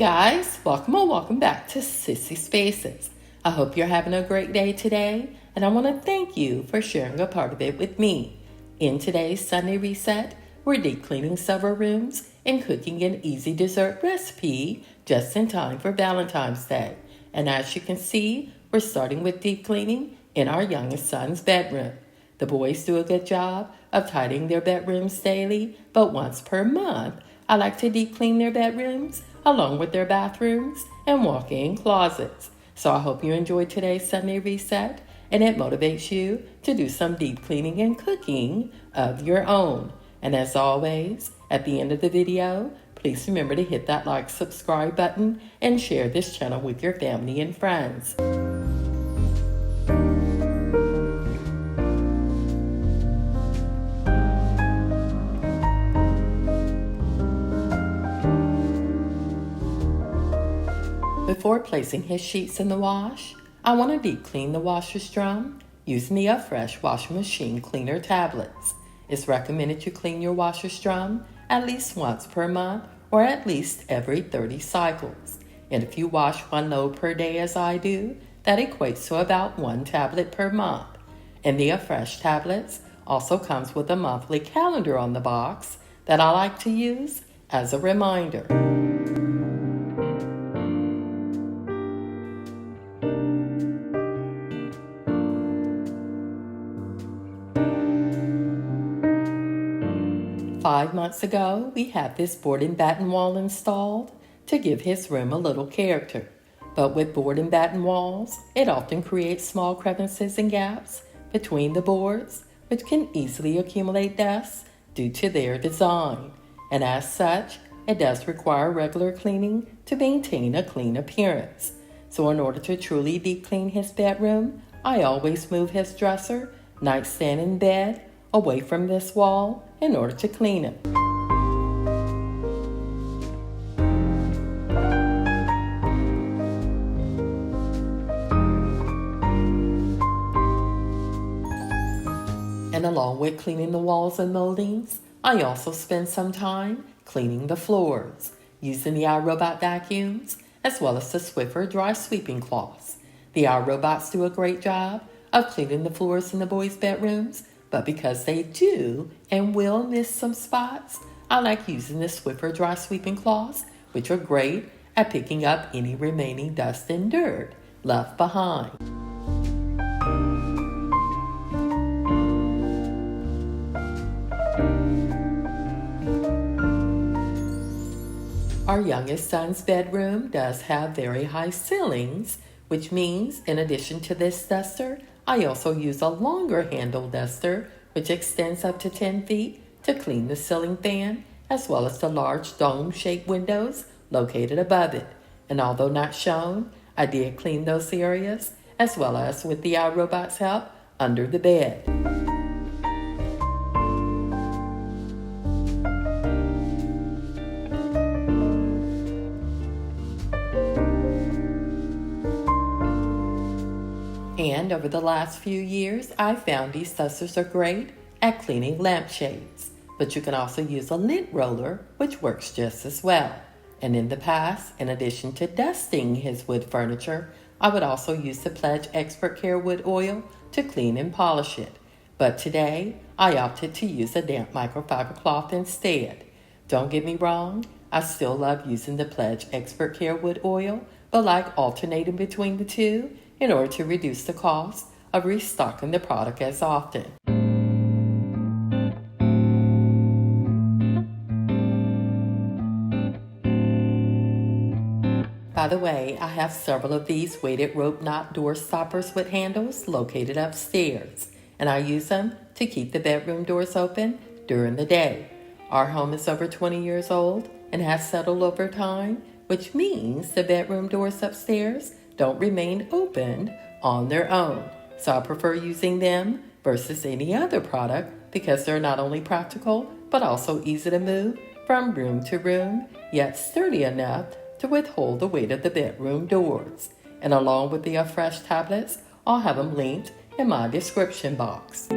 guys, welcome back to Sissy Spaces. I hope you're having a great day today, and I want to thank you for sharing a part of it with me. In today's Sunday Reset, we're deep cleaning several rooms and cooking an easy dessert recipe just in time for Valentine's Day. And as you can see, we're starting with deep cleaning in our youngest son's bedroom. The boys do a good job of tidying their bedrooms daily, but once per month, I like to deep clean their bedrooms along with their bathrooms and walk-in closets. So I hope you enjoyed today's Sunday Reset and it motivates you to do some deep cleaning and cooking of your own. And as always, at the end of the video, please remember to hit that like, subscribe button and share this channel with your family and friends. Before placing his sheets in the wash, I want to deep clean the washer's drum using the Fresh washing machine cleaner tablets. It's recommended you clean your washer's drum at least once per month or at least every 30 cycles. And if you wash one load per day as I do, that equates to about 1 tablet per month. And the Fresh tablets also comes with a monthly calendar on the box that I like to use as a reminder. Five months ago, we had this board and batten wall installed to give his room a little character. But with board and batten walls, it often creates small crevices and gaps between the boards, which can easily accumulate dust due to their design. And as such, it does require regular cleaning to maintain a clean appearance. So in order to truly deep clean his bedroom, I always move his dresser, nightstand, and bed away from this wall in order to clean it. And along with cleaning the walls and moldings, I also spend some time cleaning the floors using the iRobot vacuums as well as the Swiffer dry sweeping cloths. The iRobots do a great job of cleaning the floors in the boys' bedrooms, but because they do and will miss some spots, I like using the Swiffer dry sweeping cloths, which are great at picking up any remaining dust and dirt left behind. Our youngest son's bedroom does have very high ceilings, which means in addition to this duster, I also use a longer handle duster, which extends up to 10 feet to clean the ceiling fan, as well as the large dome-shaped windows located above it. And although not shown, I did clean those areas, as well as with the iRobot's help, under the bed. And over the last few years, I found these dusters are great at cleaning lampshades. But you can also use a lint roller, which works just as well. And in the past, in addition to dusting his wood furniture, I would also use the Pledge Expert Care Wood Oil to clean and polish it. But today, I opted to use a damp microfiber cloth instead. Don't get me wrong, I still love using the Pledge Expert Care Wood Oil, but like alternating between the two in order to reduce the cost of restocking the product as often. By the way, I have several of these weighted rope knot door stoppers with handles located upstairs, and I use them to keep the bedroom doors open during the day. Our home is over 20 years old and has settled over time, which means the bedroom doors upstairs don't remain open on their own. So I prefer using them versus any other product because they're not only practical, but also easy to move from room to room, yet sturdy enough to withhold the weight of the bedroom doors. And along with the Fresh tablets, I'll have them linked in my description box.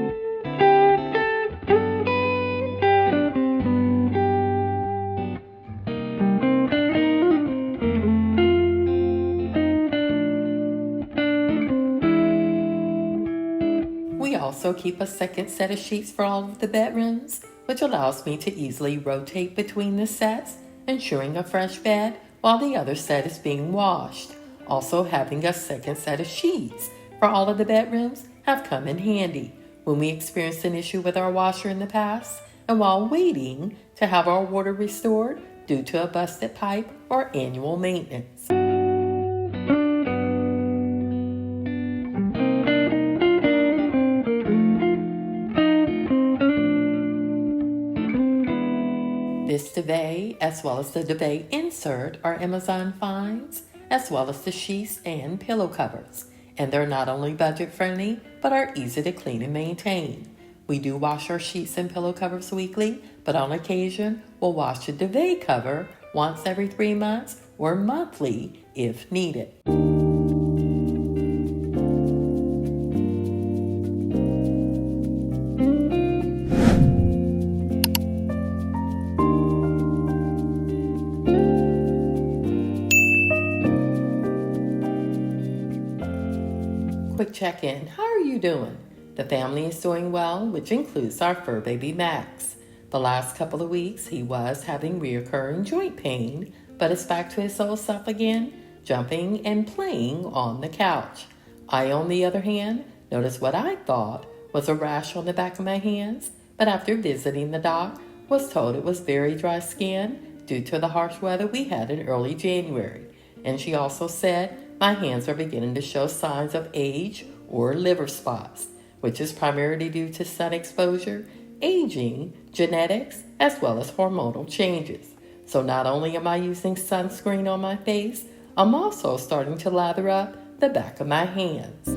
also keep a second set of sheets for all of the bedrooms, which allows me to easily rotate between the sets, ensuring a fresh bed while the other set is being washed. Also, having a second set of sheets for all of the bedrooms have come in handy when we experienced an issue with our washer in the past and while waiting to have our water restored due to a busted pipe or annual maintenance. This duvet, as well as the duvet insert, are Amazon finds, as well as the sheets and pillow covers. And they're not only budget friendly, but are easy to clean and maintain. We do wash our sheets and pillow covers weekly, but on occasion, we'll wash the duvet cover once every 3 months or monthly if needed. Quick check-in. How are you doing? The family is doing well, which includes our fur baby Max. The last couple of weeks, he was having reoccurring joint pain, but is back to his old self again, jumping and playing on the couch. I, on the other hand, noticed what I thought was a rash on the back of my hands, but after visiting the doc, was told it was very dry skin due to the harsh weather we had in early January. And she also said my hands are beginning to show signs of age or liver spots, which is primarily due to sun exposure, aging, genetics, as well as hormonal changes. So not only am I using sunscreen on my face, I'm also starting to lather up the back of my hands.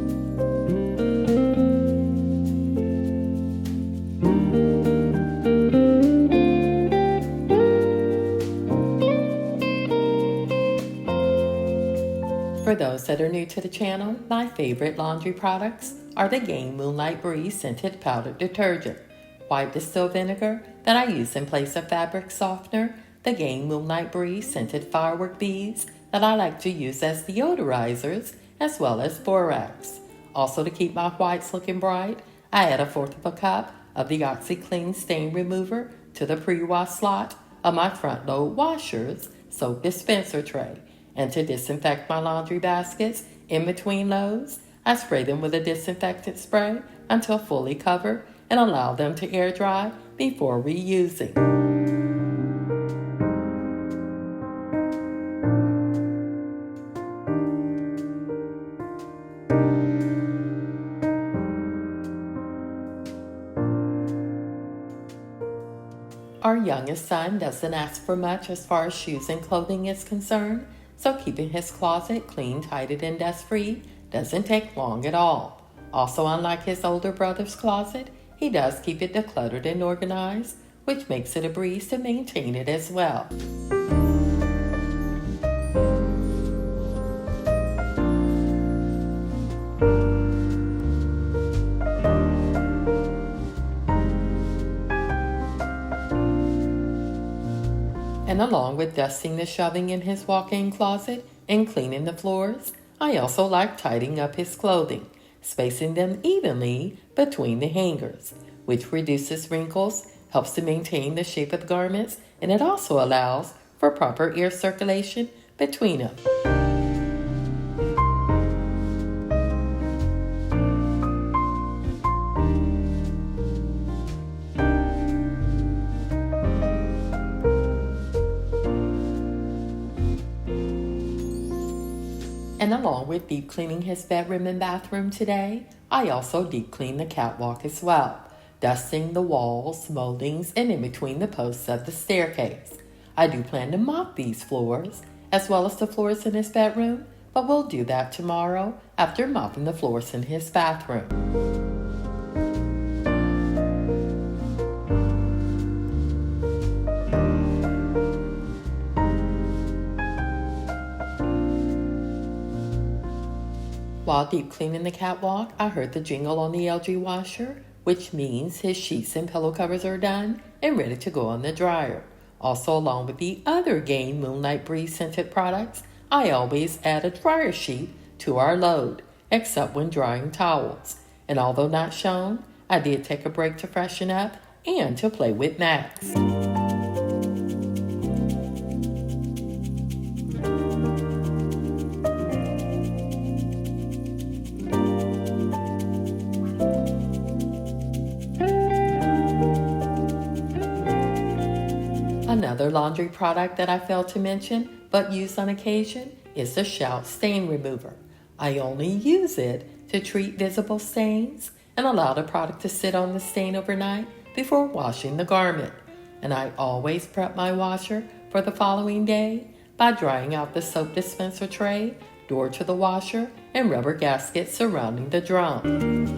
For those that are new to the channel, my favorite laundry products are the Gain Moonlight Breeze Scented Powdered Detergent, white distilled vinegar that I use in place of fabric softener, the Gain Moonlight Breeze Scented Firework Beads that I like to use as deodorizers, as well as borax. Also, to keep my whites looking bright, I add 1/4 of a cup of the OxiClean Stain Remover to the pre-wash slot of my front load washers soap dispenser tray. And to disinfect my laundry baskets in between loads, I spray them with a disinfectant spray until fully covered and allow them to air dry before reusing. Our youngest son doesn't ask for much as far as shoes and clothing is concerned, so keeping his closet clean, tidied, and dust-free doesn't take long at all. Also, unlike his older brother's closet, he does keep it decluttered and organized, which makes it a breeze to maintain it as well. And along with dusting the shelving in his walk-in closet and cleaning the floors, I also like tidying up his clothing, spacing them evenly between the hangers, which reduces wrinkles, helps to maintain the shape of the garments, and it also allows for proper air circulation between them. And along with deep cleaning his bedroom and bathroom today, I also deep clean the catwalk as well, dusting the walls, moldings, and in between the posts of the staircase. I do plan to mop these floors, as well as the floors in his bedroom, but we'll do that tomorrow after mopping the floors in his bathroom. While deep cleaning the catwalk, I heard the jingle on the LG washer, which means his sheets and pillow covers are done and ready to go on the dryer. Also, along with the other Gain Moonlight Breeze scented products, I always add a dryer sheet to our load, except when drying towels. And although not shown, I did take a break to freshen up and to play with Max. Another laundry product that I failed to mention but use on occasion is the Shout Stain Remover. I only use it to treat visible stains and allow the product to sit on the stain overnight before washing the garment. And I always prep my washer for the following day by drying out the soap dispenser tray, door to the washer, and rubber gaskets surrounding the drum.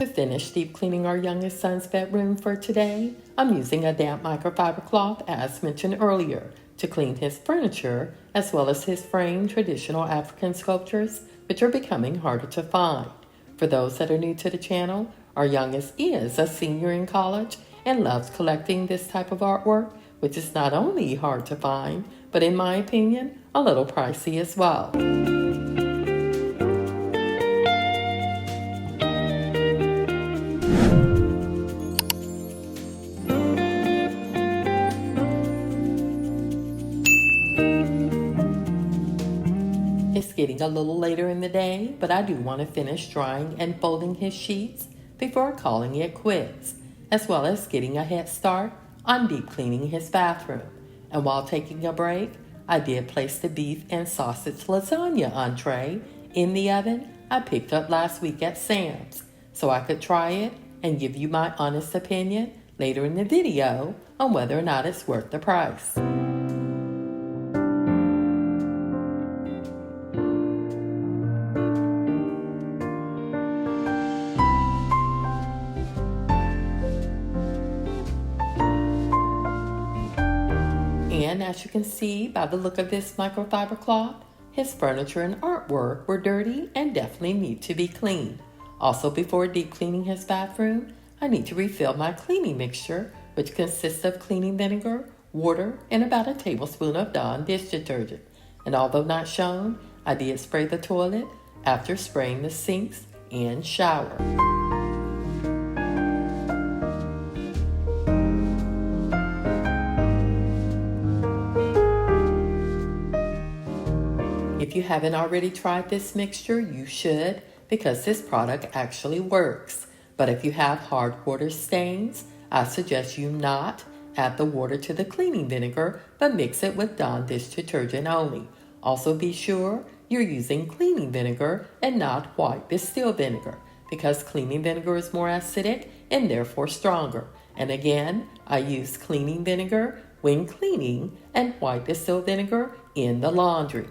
To finish deep cleaning our youngest son's bedroom for today, I'm using a damp microfiber cloth as mentioned earlier to clean his furniture as well as his framed traditional African sculptures, which are becoming harder to find. For those that are new to the channel, our youngest is a senior in college and loves collecting this type of artwork, which is not only hard to find, but in my opinion, a little pricey as well. It's getting a little later in the day, but I do want to finish drying and folding his sheets before calling it quits, as well as getting a head start on deep cleaning his bathroom. And while taking a break, I did place the beef and sausage lasagna entree in the oven I picked up last week at Sam's, so I could try it and give you my honest opinion later in the video on whether or not it's worth the price. And as you can see by the look of this microfiber cloth, his furniture and artwork were dirty and definitely need to be cleaned. Also, before deep cleaning his bathroom, I need to refill my cleaning mixture, which consists of cleaning vinegar, water, and about a tablespoon of Dawn dish detergent. And although not shown, I did spray the toilet after spraying the sinks and shower. If you haven't already tried this mixture, you should, because this product actually works. But if you have hard water stains, I suggest you not add the water to the cleaning vinegar, but mix it with Dawn dish detergent only. Also be sure you're using cleaning vinegar and not white distilled vinegar, because cleaning vinegar is more acidic and therefore stronger. And again, I use cleaning vinegar when cleaning and white distilled vinegar in the laundry.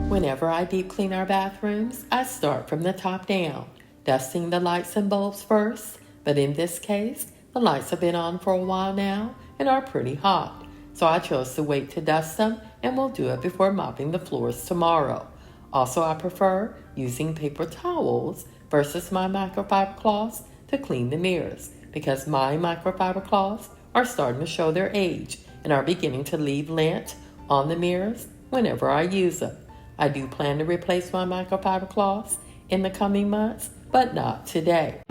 Whenever I deep clean our bathrooms, I start from the top down, dusting the lights and bulbs first, but in this case, the lights have been on for a while now and are pretty hot, so I chose to wait to dust them and will do it before mopping the floors tomorrow. Also, I prefer using paper towels versus my microfiber cloths to clean the mirrors, because my microfiber cloths are starting to show their age and are beginning to leave lint on the mirrors whenever I use them. I do plan to replace my microfiber cloths in the coming months, but not today.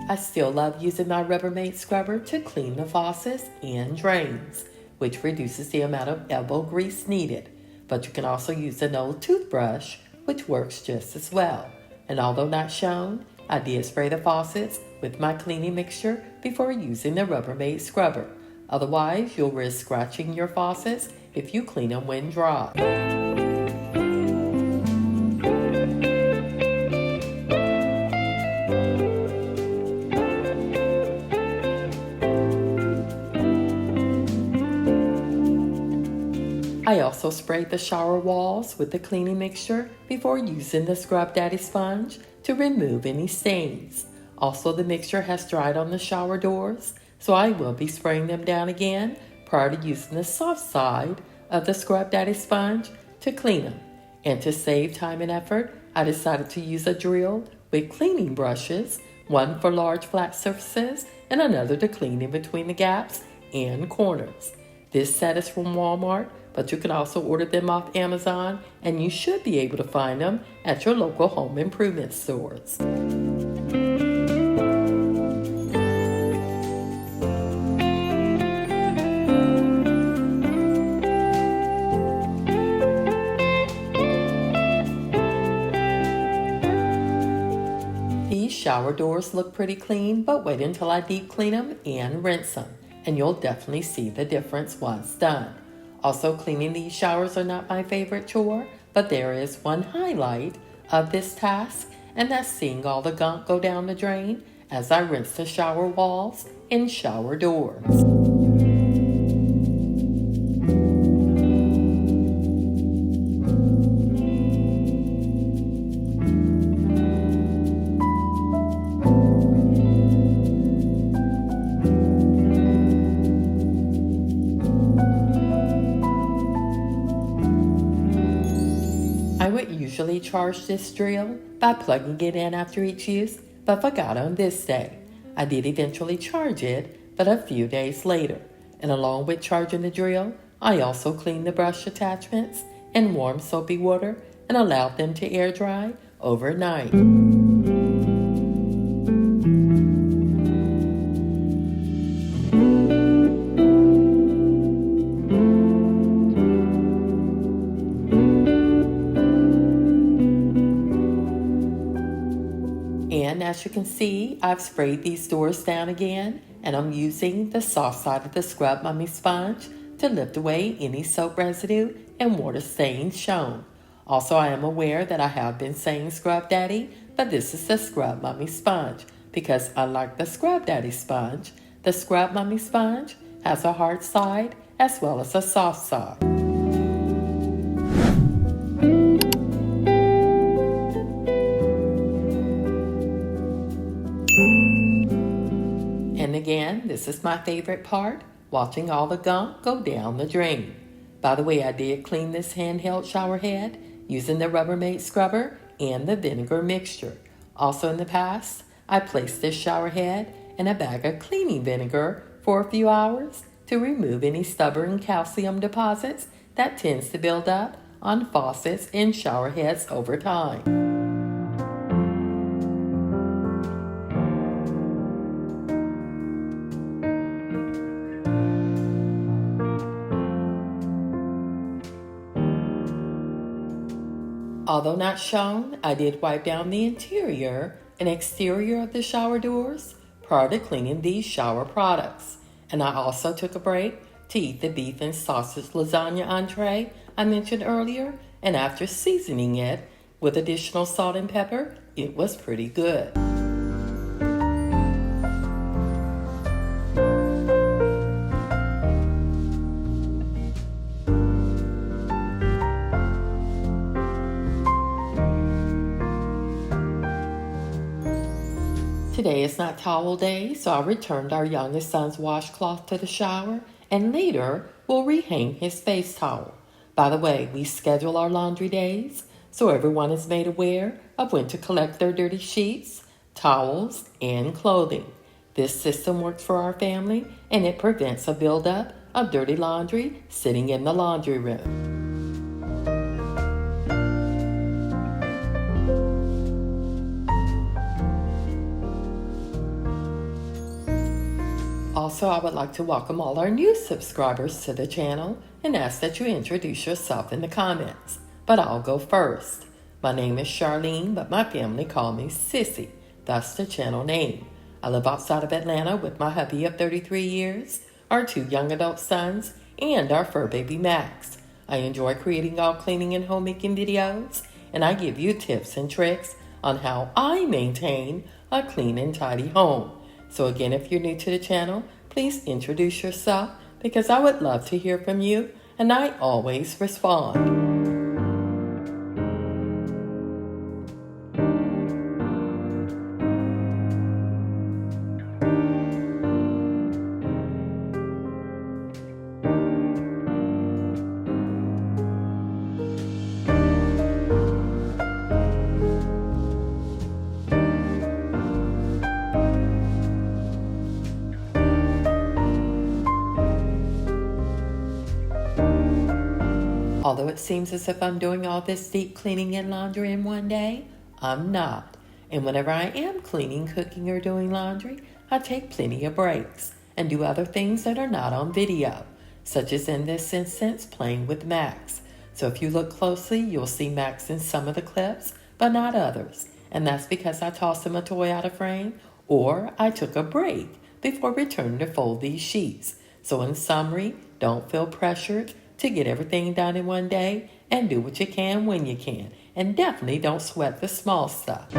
I still love using my Rubbermaid scrubber to clean the faucets and drains, which reduces the amount of elbow grease needed. But you can also use an old toothbrush, which works just as well. And although not shown, I did spray the faucets with my cleaning mixture before using the Rubbermaid scrubber. Otherwise, you'll risk scratching your faucets if you clean them when dry. I also sprayed the shower walls with the cleaning mixture before using the Scrub Daddy sponge to remove any stains. Also, the mixture has dried on the shower doors, so I will be spraying them down again prior to using the soft side of the Scrub Daddy sponge to clean them. And to save time and effort, I decided to use a drill with cleaning brushes, one for large flat surfaces and another to clean in between the gaps and corners. This set is from Walmart, but you can also order them off Amazon, and you should be able to find them at your local home improvement stores. These shower doors look pretty clean, but wait until I deep clean them and rinse them, and you'll definitely see the difference once done. Also, cleaning these showers are not my favorite chore, but there is one highlight of this task, and that's seeing all the gunk go down the drain as I rinse the shower walls and shower doors. I would usually charge this drill by plugging it in after each use, but forgot on this day. I did eventually charge it, but a few days later. And along with charging the drill, I also cleaned the brush attachments in warm soapy water and allowed them to air dry overnight. And as you can see, I've sprayed these doors down again, and I'm using the soft side of the Scrub Mummy sponge to lift away any soap residue and water stains shown. Also, I am aware that I have been saying Scrub Daddy, but this is the Scrub Mummy sponge, because unlike the Scrub Daddy sponge, the Scrub Mummy sponge has a hard side as well as a soft side. And again, this is my favorite part, watching all the gunk go down the drain. By the way, I did clean this handheld shower head using the Rubbermaid scrubber and the vinegar mixture. Also in the past, I placed this shower head in a bag of cleaning vinegar for a few hours to remove any stubborn calcium deposits that tends to build up on faucets and shower heads over time. Although not shown, I did wipe down the interior and exterior of the shower doors prior to cleaning these shower products. And I also took a break to eat the beef and sausage lasagna entree I mentioned earlier, and after seasoning it with additional salt and pepper, it was pretty good. Today is not towel day, so I returned our youngest son's washcloth to the shower, and later we'll rehang his face towel. By the way, we schedule our laundry days, so everyone is made aware of when to collect their dirty sheets, towels, and clothing. This system works for our family, and it prevents a buildup of dirty laundry sitting in the laundry room. Also, I would like to welcome all our new subscribers to the channel and ask that you introduce yourself in the comments. But I'll go first. My name is Charlene, but my family call me Sissy. That's the channel name. I live outside of Atlanta with my hubby of 33 years, our 2 young adult sons, and our fur baby Max. I enjoy creating all cleaning and homemaking videos, and I give you tips and tricks on how I maintain a clean and tidy home. So again, if you're new to the channel, please introduce yourself because I would love to hear from you. and I always respond. Although it seems as if I'm doing all this deep cleaning and laundry in one day, I'm not. And whenever I am cleaning, cooking, or doing laundry, I take plenty of breaks and do other things that are not on video, such as in this instance, playing with Max. So if you look closely, you'll see Max in some of the clips, but not others. And that's because I tossed him a toy out of frame, or I took a break before returning to fold these sheets. So in summary, don't feel pressured to get everything done in one day, and do what you can when you can. And definitely don't sweat the small stuff.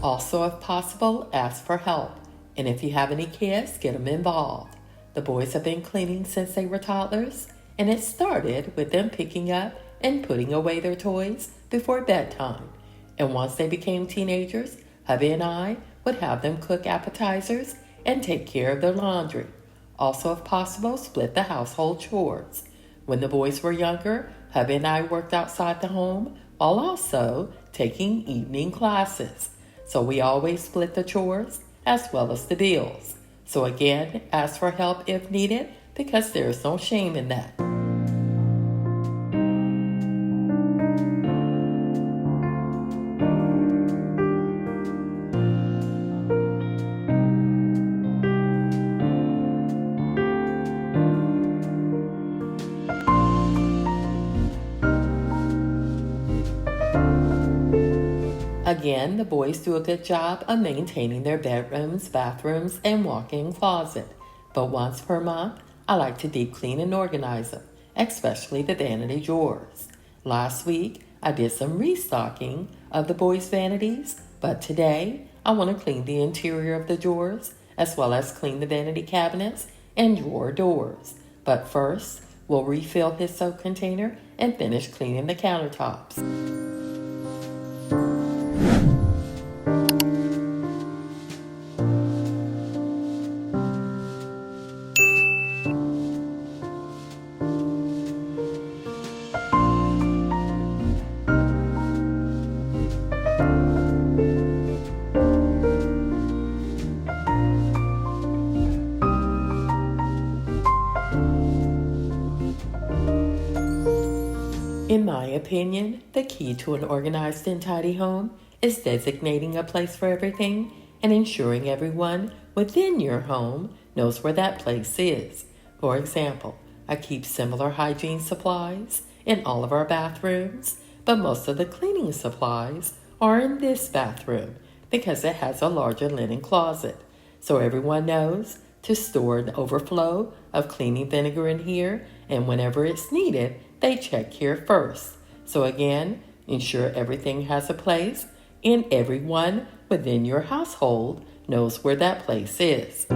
Also, if possible, ask for help. And if you have any kids, get them involved. The boys have been cleaning since they were toddlers, and it started with them picking up and putting away their toys before bedtime. And once they became teenagers, hubby and I would have them cook appetizers and take care of their laundry. Also, if possible, split the household chores. When the boys were younger, hubby and I worked outside the home while also taking evening classes. So we always split the chores as well as the bills. So again, ask for help if needed, because there's no shame in that. Again, the boys do a good job of maintaining their bedrooms, bathrooms, and walk-in closet. But once per month, I like to deep clean and organize them, especially the vanity drawers. Last week, I did some restocking of the boys' vanities, but today, I want to clean the interior of the drawers, as well as clean the vanity cabinets and drawer doors. But first, we'll refill his soap container and finish cleaning the countertops. In my opinion, the key to an organized and tidy home is designating a place for everything and ensuring everyone within your home knows where that place is. For example, I keep similar hygiene supplies in all of our bathrooms, but most of the cleaning supplies are in this bathroom because it has a larger linen closet. So everyone knows to store an overflow of cleaning vinegar in here, and whenever it's needed, they check here first. So again, ensure everything has a place and everyone within your household knows where that place is.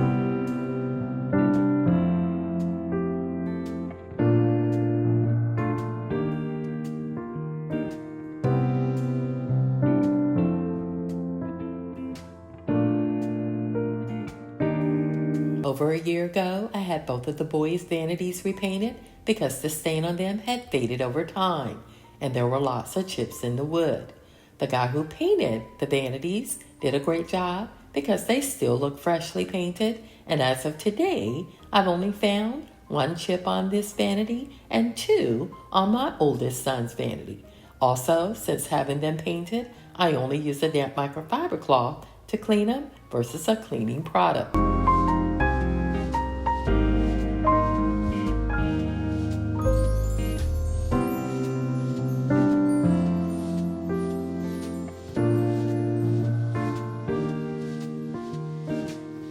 Over a year ago, I had both of the boys' vanities repainted because the stain on them had faded over time, and there were lots of chips in the wood. The guy who painted the vanities did a great job because they still look freshly painted, and as of today, I've only found 1 chip on this vanity and 2 on my oldest son's vanity. Also, since having them painted, I only use a damp microfiber cloth to clean them versus a cleaning product.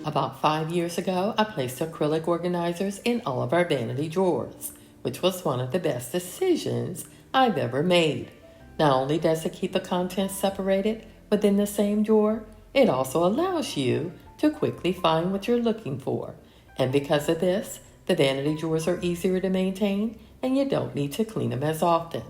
About 5 years ago, I placed acrylic organizers in all of our vanity drawers. which was one of the best decisions I've ever made. Not only does it keep the contents separated within the same drawer, it also allows you to quickly find what you're looking for. And because of this, the vanity drawers are easier to maintain and you don't need to clean them as often.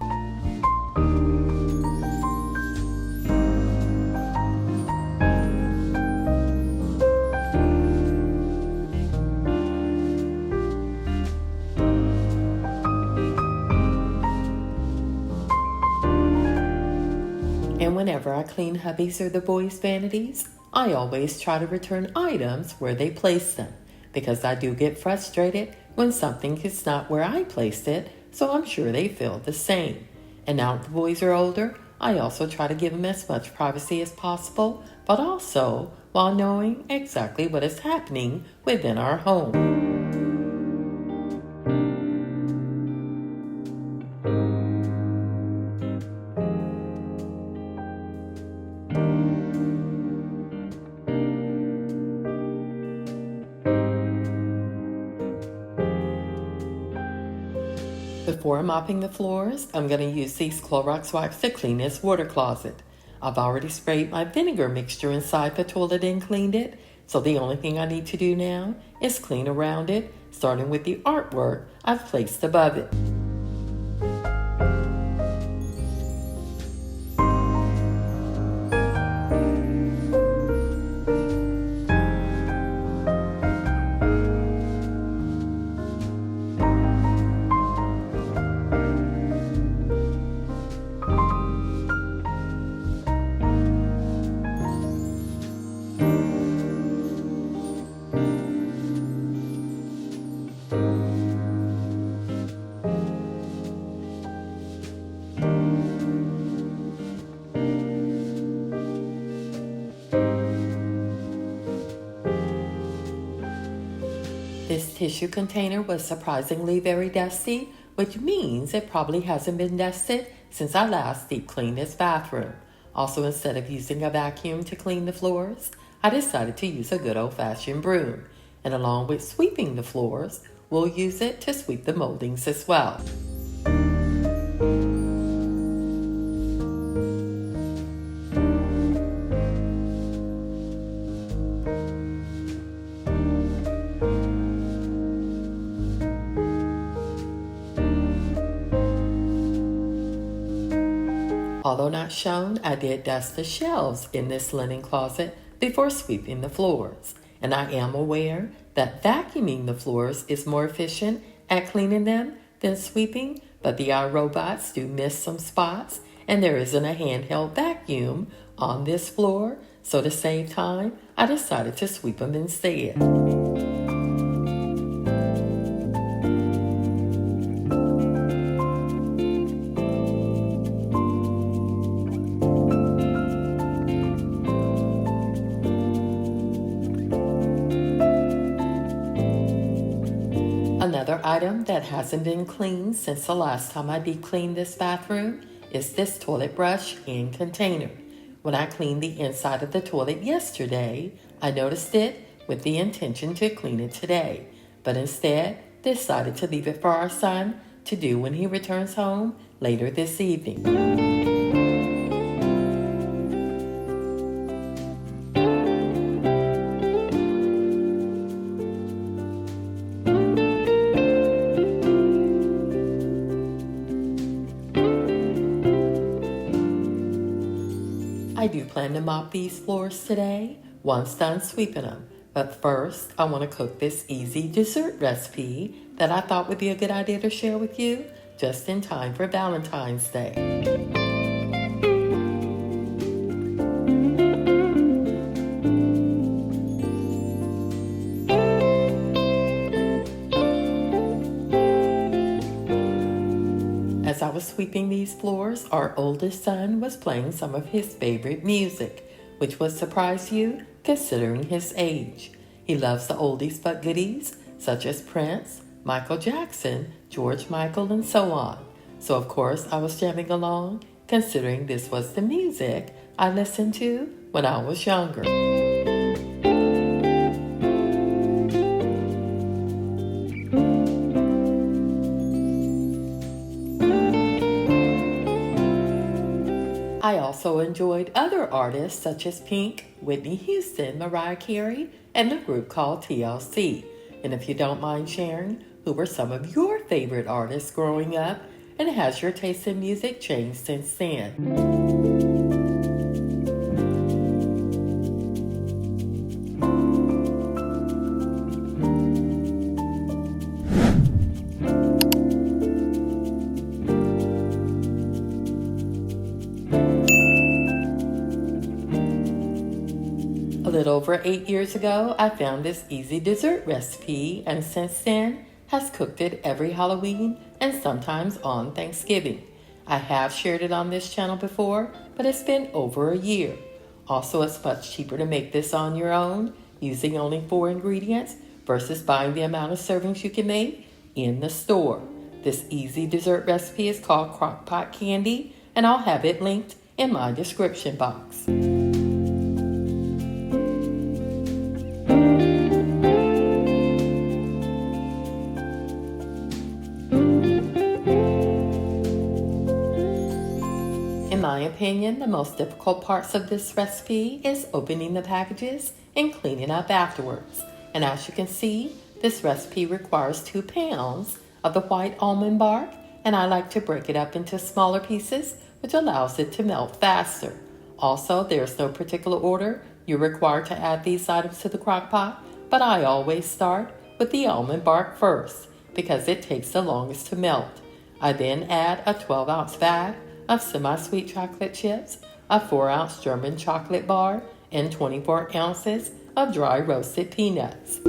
And whenever I clean hubby's or the boys' vanities, I always try to return items where they placed them, because I do get frustrated when something is not where I placed it, so I'm sure they feel the same. And now that the boys are older, I also try to give them as much privacy as possible, but also while knowing exactly what is happening within our home. Before mopping the floors, I'm going to use these Clorox wipes to clean this water closet. I've already sprayed my vinegar mixture inside the toilet and cleaned it, so the only thing I need to do now is clean around it, starting with the artwork I've placed above it. This tissue container was surprisingly very dusty, which means it probably hasn't been dusted since I last deep cleaned this bathroom. Also, instead of using a vacuum to clean the floors, I decided to use a good old-fashioned broom. And along with sweeping the floors, we'll use it to sweep the moldings as well. Although not shown, I did dust the shelves in this linen closet before sweeping the floors. And I am aware that vacuuming the floors is more efficient at cleaning them than sweeping, but the iRobots do miss some spots, and there isn't a handheld vacuum on this floor, so to save time, I decided to sweep them instead. Another item that hasn't been cleaned since the last time I deep cleaned this bathroom is this toilet brush and container. When I cleaned the inside of the toilet yesterday, I noticed it with the intention to clean it today, but instead decided to leave it for our son to do when he returns home later this evening. I do plan to mop these floors today once done sweeping them. But first, I want to cook this easy dessert recipe that I thought would be a good idea to share with you just in time for Valentine's Day. As I was sweeping these floors, our oldest son was playing some of his favorite music, which would surprise you considering his age. He loves the oldies but goodies, such as Prince, Michael Jackson, George Michael, and so on. So of course I was jamming along, considering this was the music I listened to when I was younger. I also enjoyed other artists such as Pink, Whitney Houston, Mariah Carey, and the group called TLC. And if you don't mind sharing, who were some of your favorite artists growing up, and has your taste in music changed since then? A little over 8 years ago, I found this easy dessert recipe, and since then has cooked it every Halloween and sometimes on Thanksgiving. I have shared it on this channel before, but it's been over a year. Also, it's much cheaper to make this on your own, using only 4 ingredients versus buying the amount of servings you can make in the store. This easy dessert recipe is called Crockpot candy, and I'll have it linked in my description box. In my opinion, the most difficult parts of this recipe is opening the packages and cleaning up afterwards. And as you can see, this recipe requires 2 pounds of the white almond bark, and I like to break it up into smaller pieces, which allows it to melt faster. Also, there's no particular order you're required to add these items to the crock pot, but I always start with the almond bark first because it takes the longest to melt. I then add a 12-ounce bag of semi-sweet chocolate chips, a 4-ounce German chocolate bar, and 24 ounces of dry roasted peanuts.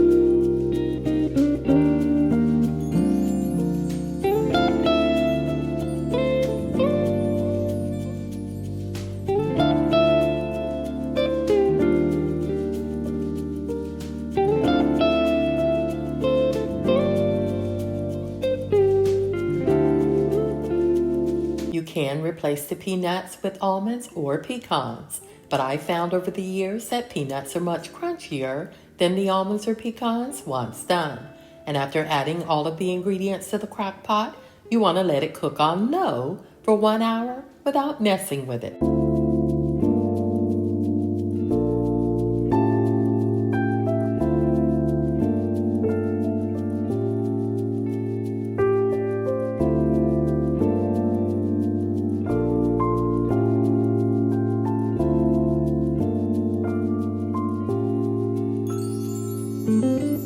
You can replace the peanuts with almonds or pecans, but I found over the years that peanuts are much crunchier than the almonds or pecans once done. And after adding all of the ingredients to the crock pot, you want to let it cook on low for 1 hour without messing with it.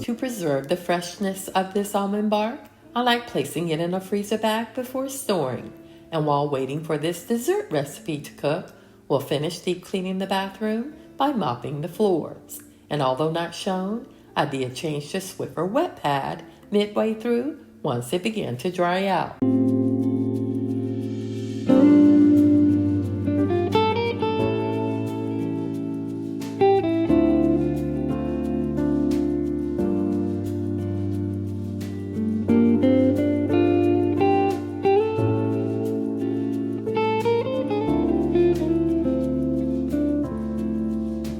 To preserve the freshness of this almond bark, I like placing it in a freezer bag before storing. And while waiting for this dessert recipe to cook, we'll finish deep cleaning the bathroom by mopping the floors. And although not shown, I did change the Swiffer wet pad midway through once it began to dry out.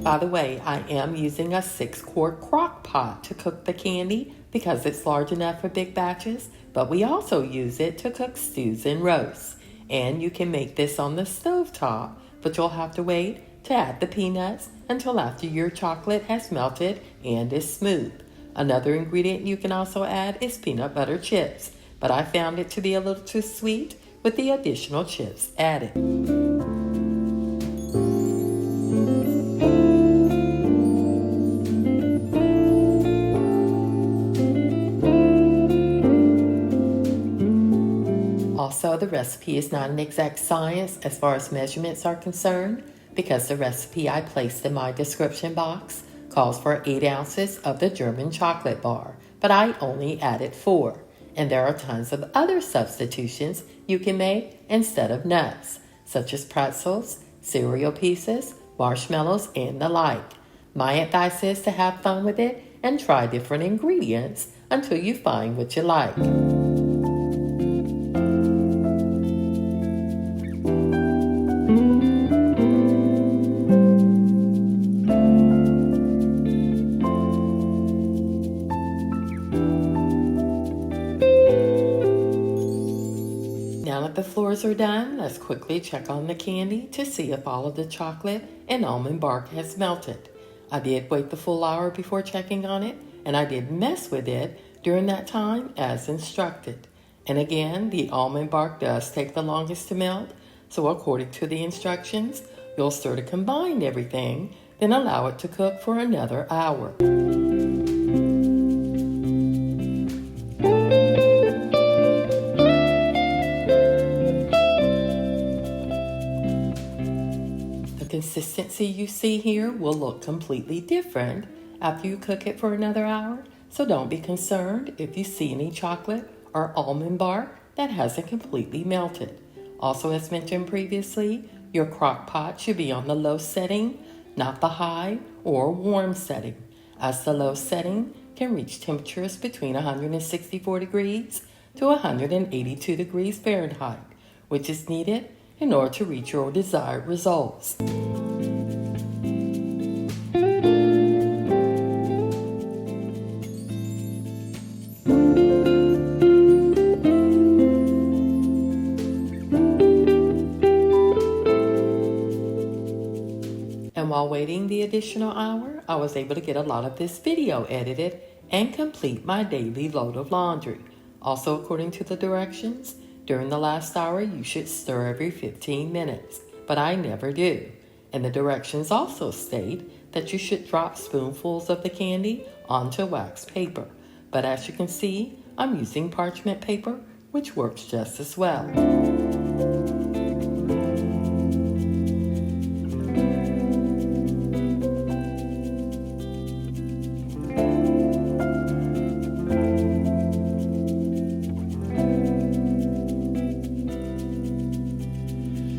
By the way, I am using a 6-quart crock pot to cook the candy because it's large enough for big batches, but we also use it to cook stews and roasts. And you can make this on the stovetop, but you'll have to wait to add the peanuts until after your chocolate has melted and is smooth. Another ingredient you can also add is peanut butter chips, but I found it to be a little too sweet with the additional chips added. Also, the recipe is not an exact science as far as measurements are concerned, because the recipe I placed in my description box calls for 8 ounces of the German chocolate bar, but I only added 4. And there are tons of other substitutions you can make instead of nuts, such as pretzels, cereal pieces, marshmallows, and the like. My advice is to have fun with it and try different ingredients until you find what you like. Now that the floors are done, let's quickly check on the candy to see if all of the chocolate and almond bark has melted. I did wait the full hour before checking on it, and I did mess with it during that time as instructed. And again, the almond bark does take the longest to melt, so according to the instructions, you'll stir to combine everything, then allow it to cook for another hour. The consistency you see here will look completely different after you cook it for another hour, so don't be concerned if you see any chocolate or almond bark that hasn't completely melted. Also, as mentioned previously, your crock pot should be on the low setting, not the high or warm setting, as the low setting can reach temperatures between 164 degrees to 182 degrees Fahrenheit, which is needed in order to reach your desired results. And while waiting the additional hour, I was able to get a lot of this video edited and complete my daily load of laundry. Also, according to the directions, during the last hour, you should stir every 15 minutes, but I never do. And the directions also state that you should drop spoonfuls of the candy onto wax paper. But as you can see, I'm using parchment paper, which works just as well.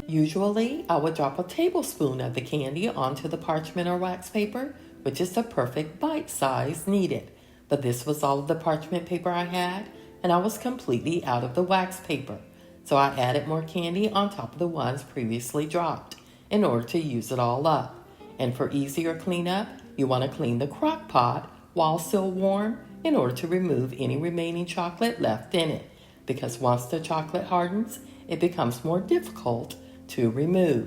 Usually, I would drop a tablespoon of the candy onto the parchment or wax paper, which is the perfect bite size needed. But this was all of the parchment paper I had, and I was completely out of the wax paper. So I added more candy on top of the ones previously dropped in order to use it all up. And for easier cleanup, you want to clean the crock pot while still warm in order to remove any remaining chocolate left in it, because once the chocolate hardens, it becomes more difficult to remove.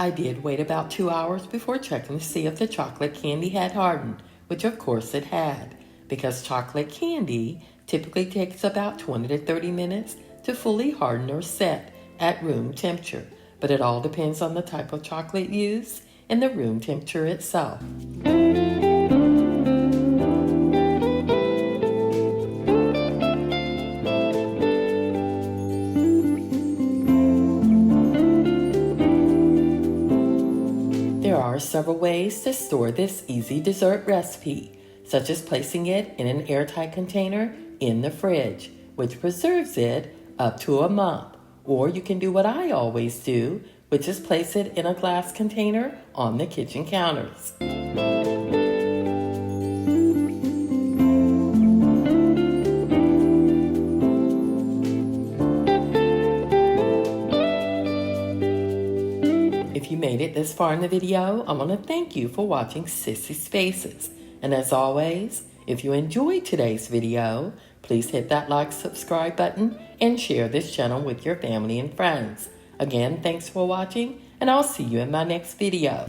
I did wait about 2 hours before checking to see if the chocolate candy had hardened, which of course it had, because chocolate candy typically takes about 20 to 30 minutes to fully harden or set at room temperature. But it all depends on the type of chocolate used and the room temperature itself. There are several ways to store this easy dessert recipe, such as placing it in an airtight container in the fridge, which preserves it up to a month. Or you can do what I always do, which is place it in a glass container on the kitchen counters. If you made it this far in the video, I want to thank you for watching Sissy's Faces. And as always, if you enjoyed today's video, please hit that like, subscribe button, and share this channel with your family and friends. Again, thanks for watching, and I'll see you in my next video.